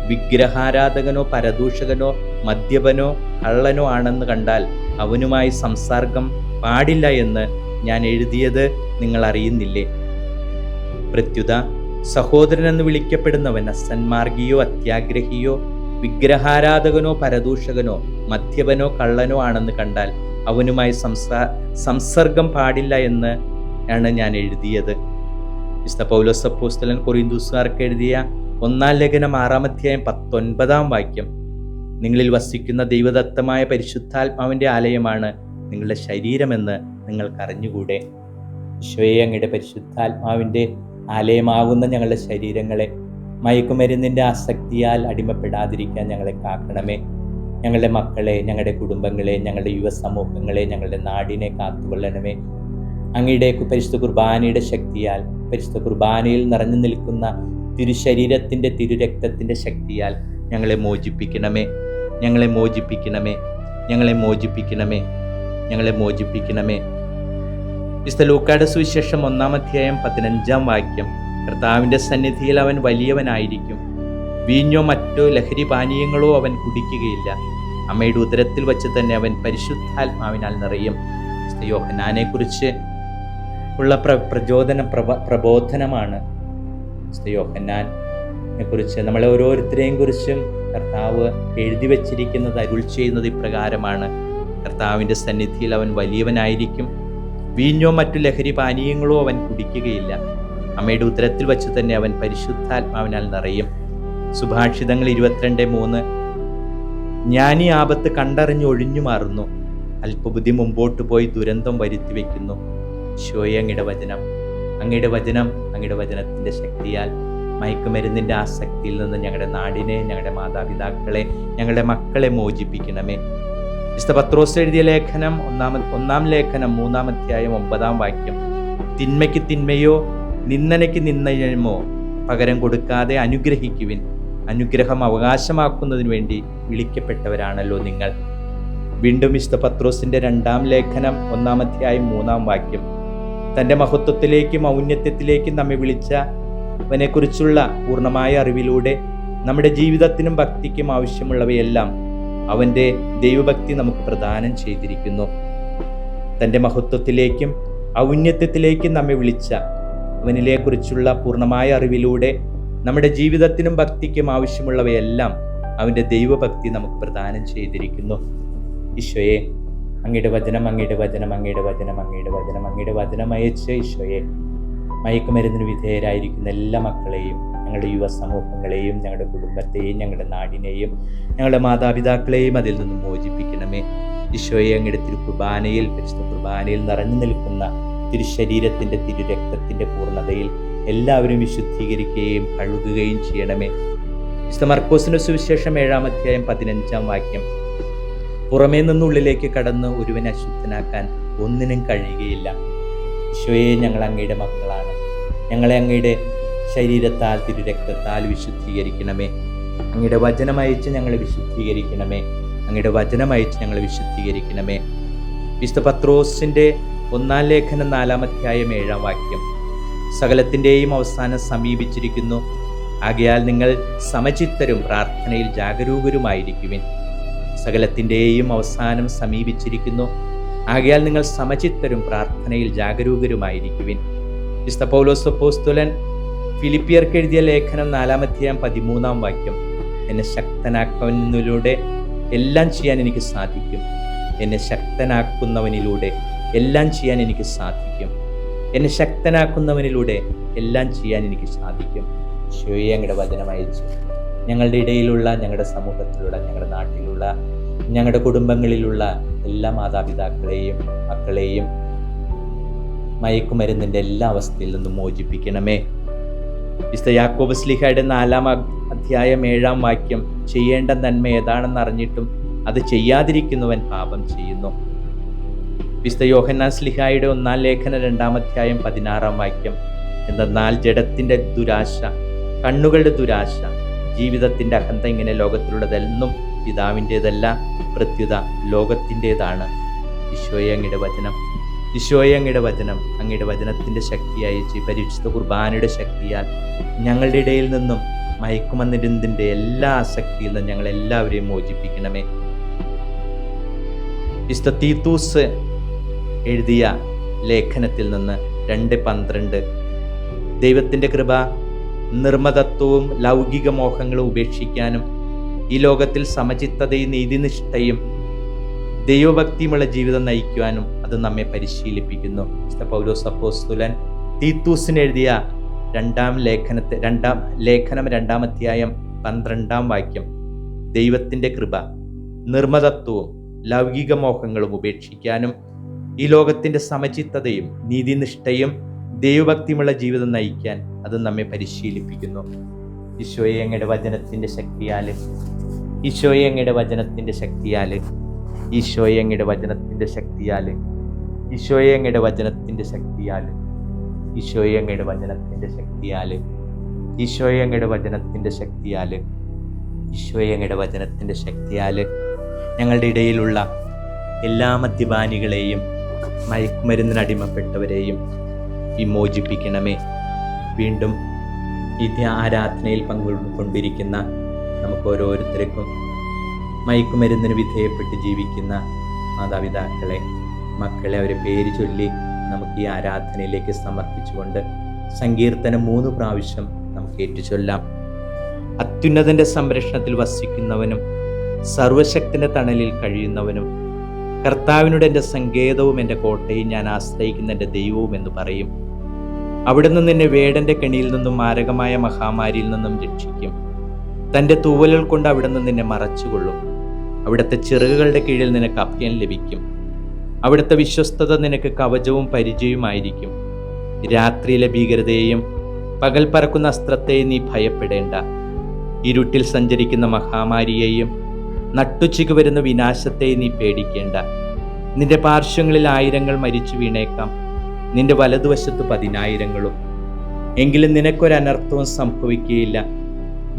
വിഗ്രഹാരാധകനോ പരദൂഷകനോ മദ്യപനോ കള്ളനോ ആണെന്ന് കണ്ടാൽ അവനുമായി സംസർഗം പാടില്ല എന്ന് ഞാൻ എഴുതിയത് നിങ്ങൾ അറിയുന്നില്ലേ? പ്രത്യുത സഹോദരൻ എന്ന് വിളിക്കപ്പെടുന്നവൻ അസന്മാർഗിയോ അത്യാഗ്രഹിയോ വിഗ്രഹാരാധകനോ പരദൂഷകനോ മദ്യപനോ കള്ളനോ ആണെന്ന് കണ്ടാൽ അവനുമായി സംസർഗം പാടില്ല എന്ന് ആണ് ഞാൻ എഴുതിയത്. വിശുദ്ധ പൗലോസ് അപ്പോസ്തലൻ കൊറിന്തോസുകാർക്ക് എഴുതിയ 1 ലേഖനം 6-19 നിങ്ങളിൽ വസിക്കുന്ന ദൈവദത്തമായ പരിശുദ്ധാത്മാവിൻ്റെ ആലയമാണ് നിങ്ങളുടെ ശരീരമെന്ന് നിങ്ങൾക്ക് അറിഞ്ഞുകൂടെ. ഈശോയെ, അങ്ങയുടെ പരിശുദ്ധാത്മാവിൻ്റെ ആലയമാകുന്ന ഞങ്ങളുടെ ശരീരങ്ങളെ മയക്കുമരുന്നിൻ്റെ ആസക്തിയാൽ അടിമപ്പെടാതിരിക്കാൻ ഞങ്ങളെ കാക്കണമേ. ഞങ്ങളുടെ മക്കളെ, ഞങ്ങളുടെ കുടുംബങ്ങളെ, ഞങ്ങളുടെ യുവസമൂഹങ്ങളെ, ഞങ്ങളുടെ നാടിനെ കാത്തുകൊള്ളണമേ. അങ്ങയുടെ പരിശുദ്ധ കുർബാനയുടെ ശക്തിയാൽ, പരിശുദ്ധ കുർബാനയിൽ നിറഞ്ഞു നിൽക്കുന്ന തിരുശരീരത്തിൻ്റെ തിരുരക്തത്തിൻ്റെ ശക്തിയാൽ ഞങ്ങളെ മോചിപ്പിക്കണമേ, ഞങ്ങളെ മോചിപ്പിക്കണമേ, ഞങ്ങളെ മോചിപ്പിക്കണമേ, ഞങ്ങളെ മോചിപ്പിക്കണമേ. വിശുദ്ധ ലൂക്കായുടെ സുവിശേഷം 1-15 കർത്താവിൻ്റെ സന്നിധിയിൽ അവൻ വലിയവനായിരിക്കും. വീഞ്ഞോ മറ്റോ ലഹരി പാനീയങ്ങളോ അവൻ കുടിക്കുകയില്ല. അമ്മയുടെ ഉദരത്തിൽ വച്ച് തന്നെ അവൻ പരിശുദ്ധാത്മാവിനാൽ നിറയും. വിശുദ്ധ യോഹന്നാനെ കുറിച്ച് ഉള്ള പ്രബോധനമാണ് വിശുദ്ധ യോഹന്നാനെ കുറിച്ച്. നമ്മളെ ഓരോരുത്തരെയും കുറിച്ചും കർത്താവ് എഴുതി വച്ചിരിക്കുന്നത്, അരുൾ ചെയ്യുന്നത് ഇപ്രകാരമാണ്: കർത്താവിൻ്റെ സന്നിധിയിൽ അവൻ വലിയവനായിരിക്കും. വീഞ്ഞോ മറ്റു ലഹരി പാനീയങ്ങളോ അവൻ കുടിക്കുകയില്ല. അമ്മയുടെ ഉദരത്തിൽ വച്ച് തന്നെ അവൻ പരിശുദ്ധാത്മാവിനാൽ നിറയും. സുഭാഷിതങ്ങൾ 22:3 ജ്ഞാനി ആപത്ത് കണ്ടറിഞ്ഞ് ഒഴിഞ്ഞു മാറുന്നു, അല്പബുദ്ധി മുമ്പോട്ട് പോയി ദുരന്തം വരുത്തി വയ്ക്കുന്നു. ഈശോയെ, അങ്ങയുടെ വചനം, അങ്ങയുടെ വചനം, അങ്ങയുടെ വചനത്തിൻ്റെ ശക്തിയാൽ മയക്കുമരുന്നിൻ്റെ ആസക്തിയിൽ നിന്ന് ഞങ്ങളുടെ നാടിനെ, ഞങ്ങളുടെ മാതാപിതാക്കളെ, ഞങ്ങളുടെ മക്കളെ മോചിപ്പിക്കണമേ. വിശുദ്ധ പത്രോസ് എഴുതിയ ലേഖനം 1 ലേഖനം 3-9 തിന്മയ്ക്ക് തിന്മയോ നിന്ദനയ്ക്ക് നിന്ദനമോ പകരം കൊടുക്കാതെ അനുഗ്രഹിക്കുവിൻ. അനുഗ്രഹം അവകാശമാക്കുന്നതിന് വേണ്ടി വിളിക്കപ്പെട്ടവരാണല്ലോ നിങ്ങൾ. വീണ്ടും വിശുദ്ധ പത്രോസിന്റെ 2 ലേഖനം 1-3 തൻ്റെ മഹത്വത്തിലേക്കും ഔന്നത്യത്തിലേക്കും നമ്മെ വിളിച്ചവനെക്കുറിച്ചുള്ള പൂർണ്ണമായ അറിവിലൂടെ നമ്മുടെ ജീവിതത്തിനും ഭക്തിക്കും ആവശ്യമുള്ളവയെല്ലാം അവൻ്റെ ദൈവഭക്തി നമുക്ക് പ്രദാനം ചെയ്തിരിക്കുന്നു. തൻ്റെ മഹത്വത്തിലേക്കും ഔന്നത്യത്തിലേക്കും നമ്മെ വിളിച്ച അവനിലെക്കുറിച്ചുള്ള പൂർണ്ണമായ അറിവിലൂടെ നമ്മുടെ ജീവിതത്തിനും ഭക്തിക്കും ആവശ്യമുള്ളവയെല്ലാം അവൻ്റെ ദൈവഭക്തി നമുക്ക് പ്രദാനം ചെയ്തിരിക്കുന്നു. ഈശോയെ, അങ്ങയുടെ വചനം, അങ്ങയുടെ വചനം, അങ്ങയുടെ വചനം, അങ്ങയുടെ വചനം, അങ്ങയുടെ വചനം അയച്ച് ഈശോയെ, മയക്കുമരുന്നിന് വിധേയരായിരിക്കുന്ന എല്ലാ മക്കളെയും, ഞങ്ങളുടെ യുവസമൂഹങ്ങളെയും, ഞങ്ങളുടെ കുടുംബത്തെയും, ഞങ്ങളുടെ നാടിനെയും, ഞങ്ങളുടെ മാതാപിതാക്കളെയും അതിൽ നിന്നും മോചിപ്പിക്കണമേ. ഈശോയെ, അങ്ങയുടെ തിരുകുർബാനയിൽ, പരിശുദ്ധ കുർബാനയിൽ നിറഞ്ഞു നിൽക്കുന്ന തിരുശരീരത്തിൻ്റെ തിരുരക്തത്തിൻ്റെ പൂർണ്ണതയിൽ എല്ലാവരും വിശുദ്ധീകരിക്കുകയും കഴുകുകയും ചെയ്യണമേ. വിശുദ്ധ മർക്കോസിന്റെ സുവിശേഷം 7-15 പുറമേ നിന്നുള്ളിലേക്ക് കടന്ന് ഒരുവനെ അശുദ്ധനാക്കാൻ ഒന്നിനും കഴിയുകയില്ല. ഈശോയെ, ഞങ്ങൾ അങ്ങയുടെ മക്കളാണ്. ഞങ്ങളെ അങ്ങയുടെ ശരീരത്താൽ തിരുരക്തത്താൽ വിശുദ്ധീകരിക്കണമേ. അങ്ങയുടെ വചനം അയച്ച് ഞങ്ങളെ വിശുദ്ധീകരിക്കണമേ. അങ്ങയുടെ വചനം അയച്ച് ഞങ്ങളെ വിശുദ്ധീകരിക്കണമേ. വിശുദ്ധ പത്രോസിന്റെ 1 ലേഖനം 4-7 സകലത്തിൻ്റെയും അവസാനം സമീപിച്ചിരിക്കുന്നു. ആകയാൽ നിങ്ങൾ സമചിത്തരും പ്രാർത്ഥനയിൽ ജാഗരൂകരുമായിരിക്കുവിൻ. സകലത്തിൻ്റെയും അവസാനം സമീപിച്ചിരിക്കുന്നു. ആകയാൽ നിങ്ങൾ സമചിത്തരും പ്രാർത്ഥനയിൽ ജാഗരൂകരുമായിരിക്കുവിൻ. വിശുദ്ധ പൗലോസ് അപ്പോസ്തലൻ ഫിലിപ്പിയർക്ക് എഴുതിയ ലേഖനം 4-13 എന്നെ ശക്തനാക്കുന്നവനിലൂടെ എല്ലാം ചെയ്യാൻ എനിക്ക് സാധിക്കും. എന്നെ ശക്തനാക്കുന്നവനിലൂടെ എല്ലാം ചെയ്യാൻ എനിക്ക് സാധിക്കും. എന്നെ ശക്തനാക്കുന്നവനിലൂടെ എല്ലാം ചെയ്യാൻ എനിക്ക് സാധിക്കും. ഈശോയെ, അങ്ങയുടെ വചനം അയച്ചു ഞങ്ങളുടെ ഇടയിലുള്ള, ഞങ്ങളുടെ സമൂഹത്തിലുള്ള, ഞങ്ങളുടെ നാട്ടിലുള്ള, ഞങ്ങളുടെ കുടുംബങ്ങളിലുള്ള എല്ലാ മാതാപിതാക്കളെയും മക്കളെയും മയക്കുമരുന്നിൻ്റെ എല്ലാ അവസ്ഥയിൽ നിന്നും മോചിപ്പിക്കണമേ. വിശുദ്ധ യാക്കോബ് ശ്ലീഹായുടെ 4-7 ചെയ്യേണ്ട നന്മ ഏതാണെന്ന് അറിഞ്ഞിട്ടും അത് ചെയ്യാതിരിക്കുന്നവൻ പാപം ചെയ്യുന്നു. വിശുദ്ധ യോഹന്നാൻ ശ്ലീഹായുടെ 1 ലേഖനം 2-16 എന്തെന്നാൽ ജഡത്തിൻ്റെ ദുരാശ, കണ്ണുകളുടെ ദുരാശ, ജീവിതത്തിൻ്റെ അഹന്ത ഇങ്ങനെ ലോകത്തിലുള്ളതെന്നും പിതാവിൻ്റേതല്ല, പ്രത്യുത ലോകത്തിൻ്റേതാണ്. ഈശോയെ, അങ്ങയുടെ വചനം, ഈശോയെ, അങ്ങയുടെ വചനം, അങ്ങയുടെ വചനത്തിൻ്റെ ശക്തി അയച്ച് പരിശുദ്ധ കുർബാനയുടെ ശക്തിയാൽ ഞങ്ങളുടെ ഇടയിൽ നിന്നും മയക്കുമരുന്നിൻ്റെ എല്ലാ ആസക്തിയിൽ നിന്നും ഞങ്ങളെല്ലാവരെയും മോചിപ്പിക്കണമേ. വിശുദ്ധ തീത്തൂസ് എഴുതിയ ലേഖനത്തിൽ നിന്ന് 2:12 ദൈവത്തിൻ്റെ കൃപ നിർമ്മതത്വവും ലൗകിക മോഹങ്ങളും ഉപേക്ഷിക്കാനും ഈ ലോകത്തിൽ സമചിത്തതയും നീതിനിഷ്ഠയും ദൈവഭക്തിയുമുള്ള ജീവിതം നയിക്കുവാനും അത് നമ്മെ പരിശീലിപ്പിക്കുന്നു. വിശുദ്ധ പൗലോസ് അപ്പോസ്തലൻ തീത്തൂസിന് എഴുതിയ രണ്ടാം ലേഖനം 2-ാം അധ്യായം 12-ാം വാക്യം, ദൈവത്തിൻ്റെ കൃപ നിർമ്മതത്വവും ലൗകിക മോഹങ്ങളും ഉപേക്ഷിക്കാനും ഈ ലോകത്തിൻ്റെ സമചിത്തതയും നീതിനിഷ്ഠയും ദൈവഭക്തിയുമുള്ള ജീവിതം നയിക്കാൻ അത് നമ്മെ പരിശീലിപ്പിക്കുന്നു. ഈശോയെ അങ്ങയുടെ വചനത്തിൻ്റെ ശക്തിയാൽ, ഈശോയെ അങ്ങയുടെ വചനത്തിൻ്റെ ശക്തിയാൽ, ഈശോയെ അങ്ങയുടെ വചനത്തിൻ്റെ ശക്തിയാൽ, ഈശോയെ അങ്ങയുടെ വചനത്തിൻ്റെ ശക്തിയാൽ, ഈശോയെ അങ്ങയുടെ വചനത്തിൻ്റെ ശക്തിയാൽ, ഈശോയെ അങ്ങയുടെ വചനത്തിൻ്റെ ശക്തിയാൽ, ഈശോയെ അങ്ങയുടെ വചനത്തിൻ്റെ ശക്തിയാൽ ഞങ്ങളുടെ ഇടയിലുള്ള എല്ലാ മദ്യപാനികളെയും മയക്കുമരുന്നിന് അടിമപ്പെട്ടവരെയും വിമോചിപ്പിക്കണമേ. വീണ്ടും ഈ ആരാധനയിൽ പങ്കുകൊണ്ടിരിക്കുന്ന നമുക്ക് ഓരോരുത്തർക്കും മയക്കുമരുന്നിന് വിധേയപ്പെട്ട് ജീവിക്കുന്ന മാതാപിതാക്കളെ, മക്കളെ അവരെ പേര് ചൊല്ലി നമുക്ക് ഈ ആരാധനയിലേക്ക് സമർപ്പിച്ചുകൊണ്ട് സങ്കീർത്തനം 3 പ്രാവശ്യം നമുക്ക് ഏറ്റുചൊല്ലാം. അത്യുന്നതൻ്റെ സംരക്ഷണത്തിൽ വസിക്കുന്നവനും സർവശക്തിൻ്റെ തണലിൽ കഴിയുന്നവനും കർത്താവിനോട് എൻ്റെ സങ്കേതവും എൻ്റെ കോട്ടയും ഞാൻ ആശ്രയിക്കുന്ന എൻ്റെ ദൈവവും എന്ന് പറയും. അവിടുന്ന് നിന്നെ വേടൻ്റെ കെണിയിൽ നിന്നും മാരകമായ മഹാമാരിയിൽ നിന്നും രക്ഷിക്കും. തൻ്റെ തൂവലുകൾ കൊണ്ട് അവിടുന്ന് നിന്നെ മറച്ചുകൊള്ളും. അവിടുത്തെ ചിറകുകളുടെ കീഴിൽ നിനക്ക് അഭയം ലഭിക്കും. അവിടുത്തെ വിശ്വസ്തത നിനക്ക് കവചവും പരിചയവുമായിരിക്കും. രാത്രിയിലെ ഭീകരതയെയും പകൽ പറക്കുന്ന അസ്ത്രത്തെയും നീ ഭയപ്പെടേണ്ട. ഇരുട്ടിൽ സഞ്ചരിക്കുന്ന മഹാമാരിയെയും നട്ടുച്ചയ്ക്ക് വരുന്ന വിനാശത്തെയും നീ പേടിക്കേണ്ട. നിന്റെ പാർശ്വങ്ങളിൽ 1000 മരിച്ചു വീണേക്കാം, നിന്റെ വലതുവശത്ത് 10,000. എങ്കിലും നിനക്കൊരനർത്ഥവും സംഭവിക്കുകയില്ല.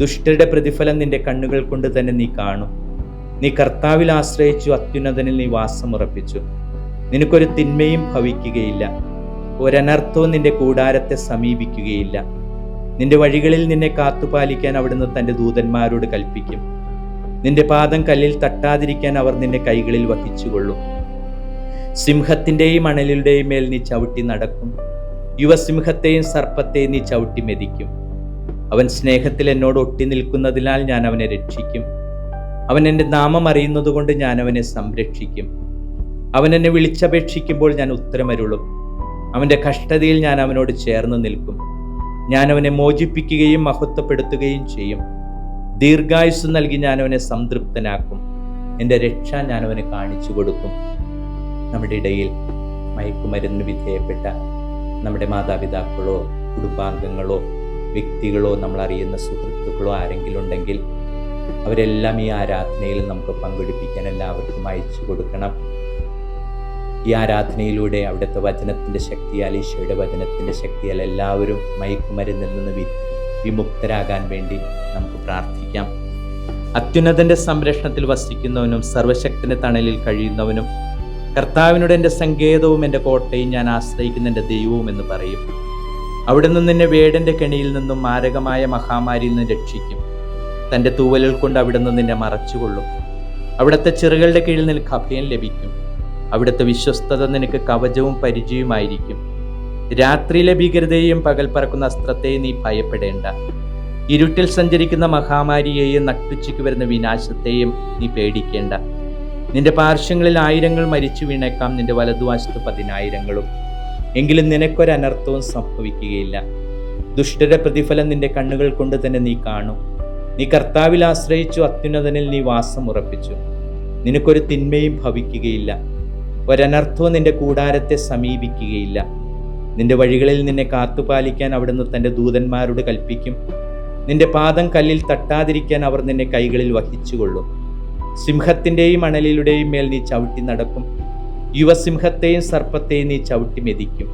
ദുഷ്ടരുടെ പ്രതിഫലം നിന്റെ കണ്ണുകൾ കൊണ്ട് തന്നെ നീ കാണും. നീ കർത്താവിൽ ആശ്രയിച്ചു, അത്യുന്നതനിൽ നീ വാസമുറപ്പിച്ചു. നിനക്കൊരു തിന്മയും ഭവിക്കുകയില്ല, ഒരനർത്ഥവും നിന്റെ കൂടാരത്തെ സമീപിക്കുകയില്ല. നിന്റെ വഴികളിൽ നിന്നെ കാത്തുപാലിക്കാൻ അവിടുന്ന് തൻ്റെ ദൂതന്മാരോട് കൽപ്പിക്കും. നിന്റെ പാദം കല്ലിൽ തട്ടാതിരിക്കാൻ അവർ നിന്നെ കൈകളിൽ വഹിച്ചുകൊള്ളും. സിംഹത്തിൻ്റെയും അണലിയുടെയും മേൽ നീ ചവിട്ടി നടക്കും. യുവസിംഹത്തെയും സർപ്പത്തെയും നീ ചവിട്ടി മെതിക്കും. അവൻ സ്നേഹത്തിൽ എന്നോട് ഒട്ടി നിൽക്കുന്നതിനാൽ ഞാൻ അവനെ രക്ഷിക്കും. അവൻ എൻ്റെ നാമം അറിയുന്നതുകൊണ്ട് ഞാൻ അവനെ സംരക്ഷിക്കും. അവൻ എന്നെ വിളിച്ചപേക്ഷിക്കുമ്പോൾ ഞാൻ ഉത്തരമരുളും. അവൻ്റെ കഷ്ടതയിൽ ഞാൻ അവനോട് ചേർന്ന് നിൽക്കും. ഞാൻ അവനെ മോചിപ്പിക്കുകയും മഹത്വപ്പെടുത്തുകയും ചെയ്യും. ദീർഘായുസ് നൽകി ഞാൻ അവനെ സംതൃപ്തനാക്കും. എൻ്റെ രക്ഷ ഞാൻ അവന് കാണിച്ചു കൊടുക്കും. നമ്മുടെ ഇടയിൽ മയക്കുമരുന്നിന് വിധേയപ്പെട്ട നമ്മുടെ മാതാപിതാക്കളോ കുടുംബാംഗങ്ങളോ വ്യക്തികളോ നമ്മളറിയുന്ന സുഹൃത്തുക്കളോ ആരെങ്കിലും ഉണ്ടെങ്കിൽ അവരെല്ലാം ഈ ആരാധനയിൽ നമുക്ക് പങ്കെടുപ്പിക്കാൻ എല്ലാവർക്കും അയച്ചു കൊടുക്കണം. ഈ ആരാധനയിലൂടെ അവിടുത്തെ വചനത്തിൻ്റെ ശക്തിയാൽ, ഈശോയുടെ വചനത്തിൻ്റെ ശക്തിയാൽ എല്ലാവരും മയക്കുമരുന്നിൽ നിന്ന് വിമുക്തരാകാൻ വേണ്ടി നമുക്ക് പ്രാർത്ഥിക്കാം. അത്യുന്നതൻ്റെ സംരക്ഷണത്തിൽ വസിക്കുന്നവനും സർവശക്തിൻ്റെ തണലിൽ കഴിയുന്നവനും കർത്താവിനോട് എൻ്റെ സങ്കേതവും എൻ്റെ കോട്ടയും ഞാൻ ആശ്രയിക്കുന്ന എൻ്റെ ദൈവവും എന്ന് പറയും. അവിടുന്ന് നിന്നെ വേടൻ്റെ കെണിയിൽ നിന്നും മാരകമായ മഹാമാരിയിൽ നിന്ന് രക്ഷിക്കും. തൻ്റെ തൂവലുകൾ കൊണ്ട് അവിടുന്ന് നിന്നെ മറച്ചുകൊള്ളും. അവിടുത്തെ ചിറകുകളുടെ കീഴിൽ നിനക്ക് അഭയം ലഭിക്കും. അവിടുത്തെ വിശ്വസ്തത നിനക്ക് കവചവും പരിചയവുമായിരിക്കും. രാത്രിയിലെ ഭീകരതയെയും പകൽ പറക്കുന്ന അസ്ത്രത്തെയും നീ ഭയപ്പെടേണ്ട. ഇരുട്ടിൽ സഞ്ചരിക്കുന്ന മഹാമാരിയെയും നട്ടുച്ചയ്ക്ക് വരുന്ന വിനാശത്തെയും നീ പേടിക്കേണ്ട. നിന്റെ പാർശ്വങ്ങളിൽ 1000 മരിച്ചു വീണേക്കാം, നിന്റെ വലതുവശത്ത് 10,000. എങ്കിലും നിനക്കൊരനർത്ഥവും സംഭവിക്കുകയില്ല. ദുഷ്ടരുടെ പ്രതിഫലം നിന്റെ കണ്ണുകൾ കൊണ്ട് തന്നെ നീ കാണും. നീ കർത്താവിൽ ആശ്രയിച്ചു, അത്യുന്നതനിൽ നീ വാസം ഉറപ്പിച്ചു. നിനക്കൊരു തിന്മയും ഭവിക്കുകയില്ല, ഒരനർത്ഥവും നിന്റെ കൂടാരത്തെ സമീപിക്കുകയില്ല. നിന്റെ വഴികളിൽ നിന്നെ കാത്തുപാലിക്കാൻ അവിടുന്ന് തൻ്റെ ദൂതന്മാരോട് കൽപ്പിക്കും. നിന്റെ പാദം കല്ലിൽ തട്ടാതിരിക്കാൻ അവർ നിന്നെ കൈകളിൽ വഹിച്ചുകൊള്ളും. സിംഹത്തിൻ്റെയും അണലിയുടെയും മേൽ നീ ചവിട്ടി നടക്കും. യുവസിംഹത്തെയും സർപ്പത്തെയും നീ ചവിട്ടി മെതിക്കും.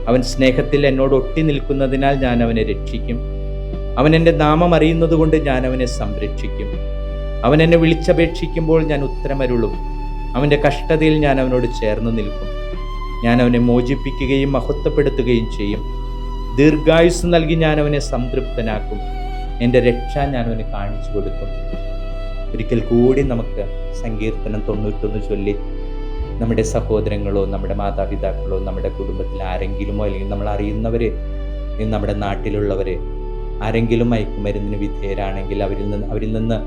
അവൻ സ്നേഹത്തിൽ എന്നോട് ഒട്ടി നിൽക്കുന്നതിനാൽ ഞാൻ അവനെ രക്ഷിക്കും. അവൻ എൻ്റെ നാമം അറിയുന്നതുകൊണ്ട് ഞാൻ അവനെ സംരക്ഷിക്കും. അവൻ എന്നെ വിളിച്ചപേക്ഷിക്കുമ്പോൾ ഞാൻ ഉത്തരമരുളും. അവൻ്റെ കഷ്ടതയിൽ ഞാൻ അവനോട് ചേർന്ന് നിൽക്കും. ഞാൻ അവനെ മോചിപ്പിക്കുകയും മഹത്വപ്പെടുത്തുകയും ചെയ്യും. ദീർഘായുസ് നൽകി ഞാൻ അവനെ സംതൃപ്തനാക്കും. എൻ്റെ രക്ഷ ഞാൻ അവന് കാണിച്ചു കൊടുക്കും. ഒരിക്കൽ കൂടി നമുക്ക് സങ്കീർത്തനം 91 ചൊല്ലി നമ്മുടെ സഹോദരങ്ങളോ നമ്മുടെ മാതാപിതാക്കളോ നമ്മുടെ കുടുംബത്തിൽ ആരെങ്കിലുമോ അല്ലെങ്കിൽ നമ്മൾ അറിയുന്നവർ, നമ്മുടെ നാട്ടിലുള്ളവർ ആരെങ്കിലും മയക്കുമരുന്നിന് വിധേയരാണെങ്കിൽ അവരിൽ നിന്ന്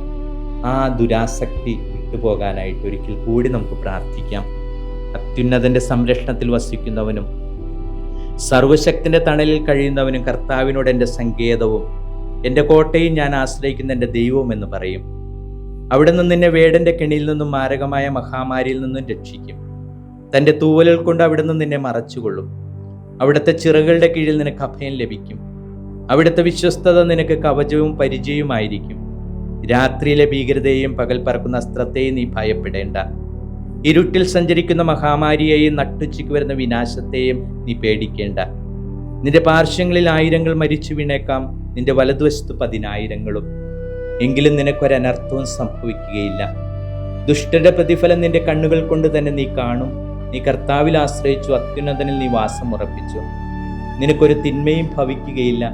ആ ദുരാസക്തി വിട്ടുപോകാനായിട്ട് ഒരിക്കൽ കൂടി നമുക്ക് പ്രാർത്ഥിക്കാം. അത്യുന്നതൻ്റെ സംരക്ഷണത്തിൽ വസിക്കുന്നവനും സർവശക്തിൻ്റെ തണലിൽ കഴിയുന്നവനും കർത്താവിനോട് എൻ്റെ സങ്കേതവും എൻ്റെ കോട്ടയും ഞാൻ ആശ്രയിക്കുന്ന എൻ്റെ ദൈവവും എന്ന് പറയും. അവിടെ നിന്ന് നിന്നെ വേടൻ്റെ കെണിയിൽ നിന്നും മാരകമായ മഹാമാരിയിൽ നിന്നും രക്ഷിക്കും. തൻ്റെ തൂവലുകൾ കൊണ്ട് അവിടെ നിന്ന് നിന്നെ മറച്ചുകൊള്ളും. അവിടുത്തെ ചിറകുകളുടെ കീഴിൽ നിനക്ക് അഭയം ലഭിക്കും. അവിടുത്തെ വിശ്വസ്തത നിനക്ക് കവചവും പരിചയവുമായിരിക്കും. രാത്രിയിലെ ഭീകരതയെയും പകൽ പറക്കുന്ന അസ്ത്രത്തെയും നീ ഭയപ്പെടേണ്ട. ഇരുട്ടിൽ സഞ്ചരിക്കുന്ന മഹാമാരിയെയും നട്ടുച്ചയ്ക്ക് വരുന്ന വിനാശത്തെയും നീ പേടിക്കേണ്ട. നിന്റെ പാർശ്വങ്ങളിൽ 1000 മരിച്ചു വീണേക്കാം, നിന്റെ വലതുവശത്ത് 10,000. എങ്കിലും നിനക്കൊരനർത്ഥവും സംഭവിക്കുകയില്ല. ദുഷ്ടന്റെ പ്രതിഫലം നിന്റെ കണ്ണുകൾ കൊണ്ട് തന്നെ നീ കാണും. നീ കർത്താവിൽ ആശ്രയിച്ചു, അത്യുന്നതനിൽ നീ വാസം ഉറപ്പിച്ചു. നിനക്കൊരു തിന്മയും ഭവിക്കുകയില്ല,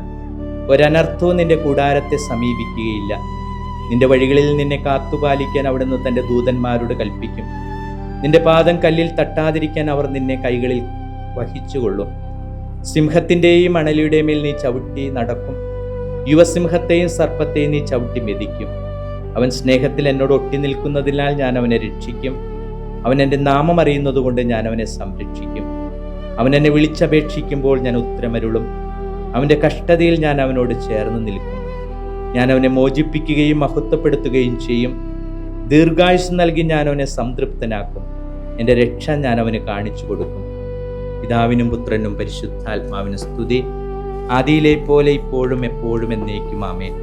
ഒരനർത്ഥവും നിന്റെ കൂടാരത്തെ സമീപിക്കുകയില്ല. നിന്റെ വഴികളിൽ നിന്നെ കാത്തുപാലിക്കാൻ അവിടുന്ന് തൻ്റെ ദൂതന്മാരോട് കൽപ്പിക്കും. നിന്റെ പാദം കല്ലിൽ തട്ടാതിരിക്കാൻ അവർ നിന്നെ കൈകളിൽ വഹിച്ചുകൊള്ളും. സിംഹത്തിൻ്റെയും അണലിയുടെയും മേൽ നീ ചവിട്ടി നടക്കും. യുവസിംഹത്തെയും സർപ്പത്തെയും നീ ചവിട്ടി മെതിക്കും. അവൻ സ്നേഹത്തിൽ എന്നോട് ഒട്ടി നിൽക്കുന്നതിനാൽ ഞാൻ അവനെ രക്ഷിക്കും. അവൻ എൻ്റെ നാമം അറിയുന്നതുകൊണ്ട് ഞാൻ അവനെ സംരക്ഷിക്കും. അവൻ എന്നെ വിളിച്ചപേക്ഷിക്കുമ്പോൾ ഞാൻ ഉത്തരമരുളും. അവൻ്റെ കഷ്ടതയിൽ ഞാൻ അവനോട് ചേർന്ന് നിൽക്കും. ഞാൻ അവനെ മോചിപ്പിക്കുകയും മഹത്വപ്പെടുത്തുകയും ചെയ്യും. ദീർഘായുസ് നൽകി ഞാൻ അവനെ സംതൃപ്തനാക്കും. എൻ്റെ രക്ഷ ഞാൻ അവന് കാണിച്ചു കൊടുക്കും. പിതാവിനും പുത്രനും പരിശുദ്ധാത്മാവിനും സ്തുതി, ആദിയിലെ പോലെ ഇപ്പോഴും എപ്പോഴും എന്നേക്കും ആമേൻ.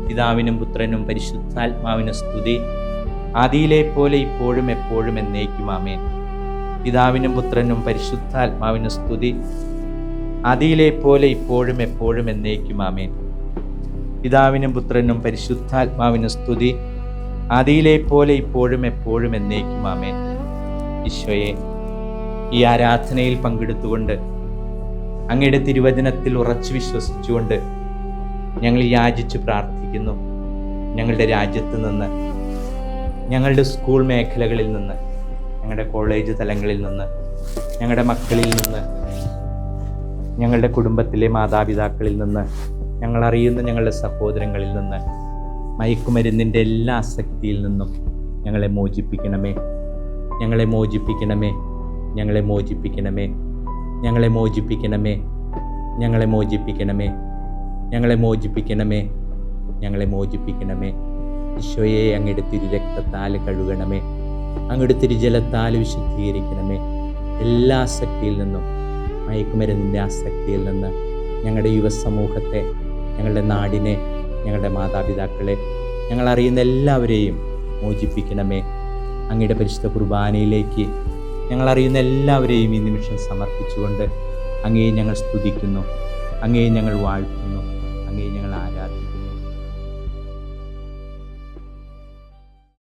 പിതാവിനും പുത്രനും പരിശുദ്ധാത്മാവിനും സ്തുതി, ആദിയിലെ പോലെ ഇപ്പോഴും എപ്പോഴും എന്നേക്കും ആമേൻ. പിതാവിനും പുത്രനും പരിശുദ്ധാത്മാവിനും സ്തുതി, ആദിയിലെ പോലെ ഇപ്പോഴും എപ്പോഴും എന്നേക്കും ആമേൻ. പിതാവിനും പുത്രനും പരിശുദ്ധാത്മാവിനും സ്തുതി, ആദിയിലെ പോലെ ഇപ്പോഴും എപ്പോഴും എന്നേക്കും ആമേൻ. ഈശോയെ, ഈ ആരാധനയിൽ പങ്കെടുത്തുകൊണ്ട് അങ്ങയുടെ തിരുവചനത്തിൽ ഉറച്ചു വിശ്വസിച്ചുകൊണ്ട് ഞങ്ങൾ യാചിച്ച് പ്രാർത്ഥിക്കുന്നു. ഞങ്ങളുടെ രാജ്യത്ത് നിന്ന്, ഞങ്ങളുടെ സ്കൂൾ മേഖലകളിൽ നിന്ന്, ഞങ്ങളുടെ കോളേജ് തലങ്ങളിൽ നിന്ന്, ഞങ്ങളുടെ മക്കളിൽ നിന്ന്, ഞങ്ങളുടെ കുടുംബത്തിലെ മാതാപിതാക്കളിൽ നിന്ന്, ഞങ്ങളറിയുന്ന ഞങ്ങളുടെ സഹോദരങ്ങളിൽ നിന്ന് മയക്കുമരുന്നിൻ്റെ എല്ലാ ആസക്തിയിൽ നിന്നും ഞങ്ങളെ മോചിപ്പിക്കണമേ. ഞങ്ങളെ മോചിപ്പിക്കണമേ. ഞങ്ങളെ മോചിപ്പിക്കണമേ. ഞങ്ങളെ മോചിപ്പിക്കണമേ. ഞങ്ങളെ മോചിപ്പിക്കണമേ. ഞങ്ങളെ മോചിപ്പിക്കണമേ. ഞങ്ങളെ മോചിപ്പിക്കണമേ. ഈശോയെ, അങ്ങയുടെ തിരുരക്തത്താൽ കഴുകണമേ. അങ്ങയുടെ തിരുജലത്താൽ വിശുദ്ധീകരിക്കണമേ. എല്ലാ ആസക്തിയിൽ നിന്നും, മയക്കുമരുന്നിൻ്റെ ആസക്തിയിൽ നിന്ന് ഞങ്ങളുടെ യുവസമൂഹത്തെ, ഞങ്ങളുടെ നാടിനെ, ഞങ്ങളുടെ മാതാപിതാക്കളെ, ഞങ്ങളറിയുന്ന എല്ലാവരെയും മോചിപ്പിക്കണമേ. അങ്ങയുടെ പരിശുദ്ധ കുർബാനയിലേക്ക് ഞങ്ങളറിയുന്ന എല്ലാവരെയും ഈ നിമിഷം സമർപ്പിച്ചുകൊണ്ട് അങ്ങയെ ഞങ്ങൾ സ്തുതിക്കുന്നു, അങ്ങയെ ഞങ്ങൾ വാഴ്ത്തുന്നു, അങ്ങയെ ഞങ്ങൾ ആരാധിക്കുന്നു.